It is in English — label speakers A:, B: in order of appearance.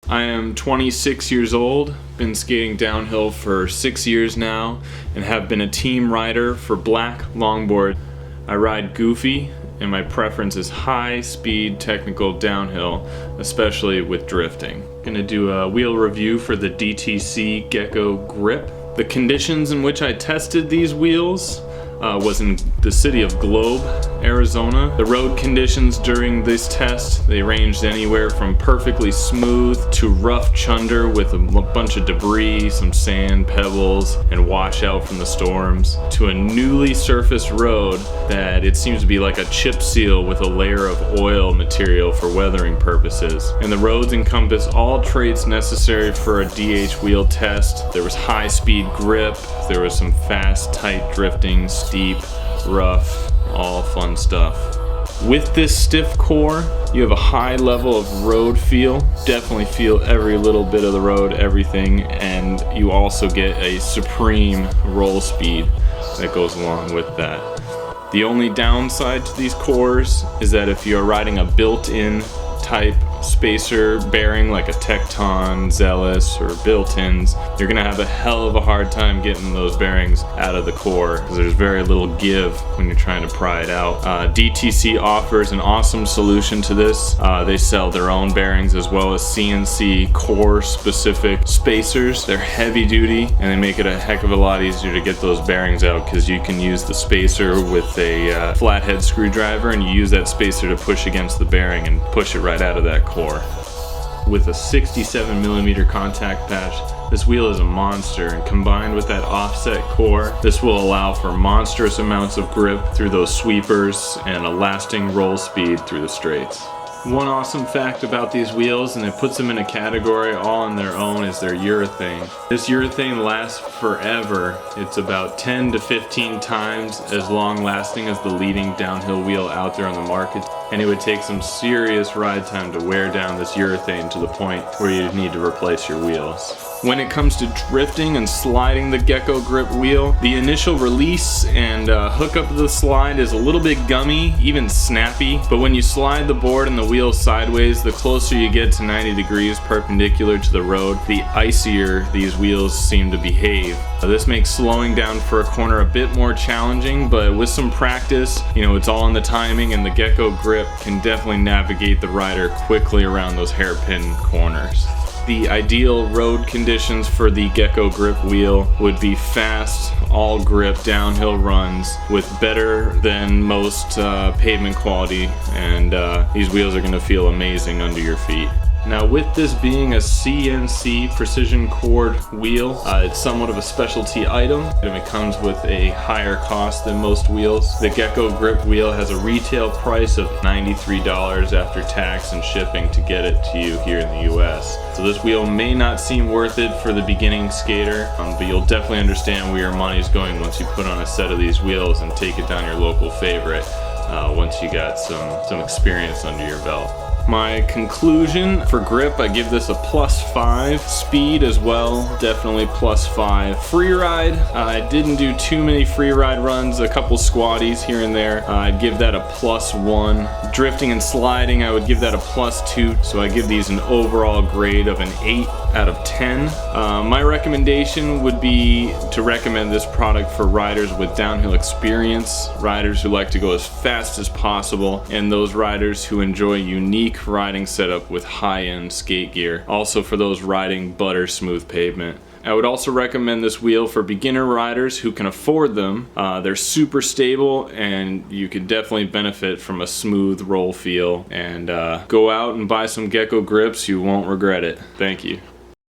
A: I am 26 years old, been skating downhill for 6 years now, and have been a team rider for Black Longboard. I ride goofy, and my preference is high speed technical downhill, especially with drifting. Gonna do a wheel review for the DTC Gecko Grip. The conditions in which I tested these wheels was in the city of Globe, Arizona. The road conditions during this test, they ranged anywhere from perfectly smooth to rough chunder with a bunch of debris, some sand, pebbles, and washout from the storms, to a newly surfaced road that it seems to be like a chip seal with a layer of oil material for weathering purposes. And the roads encompass all traits necessary for a DH wheel test. There was high speed grip, there was some fast, tight drifting, steep, rough, all fun stuff. With this stiff core, you have a high level of road feel. Definitely feel every little bit of the road, everything, and you also get a supreme roll speed that goes along with that. The only downside to these cores is that if you're riding a built-in type spacer bearing like a Tecton, Zealous, or built-ins, you're gonna have a hell of a hard time getting those bearings out of the core because there's very little give when you're trying to pry it out. DTC offers an awesome solution to this. They sell their own bearings as well as CNC core specific spacers. They're heavy duty and they make it a heck of a lot easier to get those bearings out because you can use the spacer with a flathead screwdriver, and you use that spacer to push against the bearing and push it right out of that core. With a 67mm contact patch, this wheel is a monster, and combined with that offset core, this will allow for monstrous amounts of grip through those sweepers and a lasting roll speed through the straights. One awesome fact about these wheels, and it puts them in a category all on their own, is their urethane. This urethane lasts forever. It's about 10 to 15 times as long lasting as the leading downhill wheel out there on the market, and it would take some serious ride time to wear down this urethane to the point where you need to replace your wheels. When it comes to drifting and sliding the Gecko Grip wheel, the initial release and hookup of the slide is a little bit gummy, even snappy, but when you slide the board and the wheel sideways, the closer you get to 90 degrees perpendicular to the road, the icier these wheels seem to behave. This makes slowing down for a corner a bit more challenging, but with some practice, it's all in the timing, and the Gecko Grip can definitely navigate the rider quickly around those hairpin corners. The ideal road conditions for the Gecko Grip wheel would be fast, all grip downhill runs with better than most pavement quality, and these wheels are going to feel amazing under your feet. Now, with this being a CNC precision cord wheel, it's somewhat of a specialty item, and it comes with a higher cost than most wheels. The Gecko Grip wheel has a retail price of $93 after tax and shipping to get it to you here in the US. So this wheel may not seem worth it for the beginning skater, but you'll definitely understand where your money's going once you put on a set of these wheels and take it down your local favorite once you got some experience under your belt. My conclusion for grip, I give this a +5. Speed as well, definitely +5. Free ride, I didn't do too many free ride runs, a couple squatties here and there. I'd give that a +1. Drifting and sliding, I would give that a +2. So I give these an overall grade of an 8 out of 10. My recommendation would be to recommend this product for riders with downhill experience, riders who like to go as fast as possible, and those riders who enjoy unique riding setup with high-end skate gear. Also for those riding butter smooth pavement. I would also recommend this wheel for beginner riders who can afford them. They're super stable, and you could definitely benefit from a smooth roll feel. And go out and buy some Gecko grips, you won't regret it. Thank you.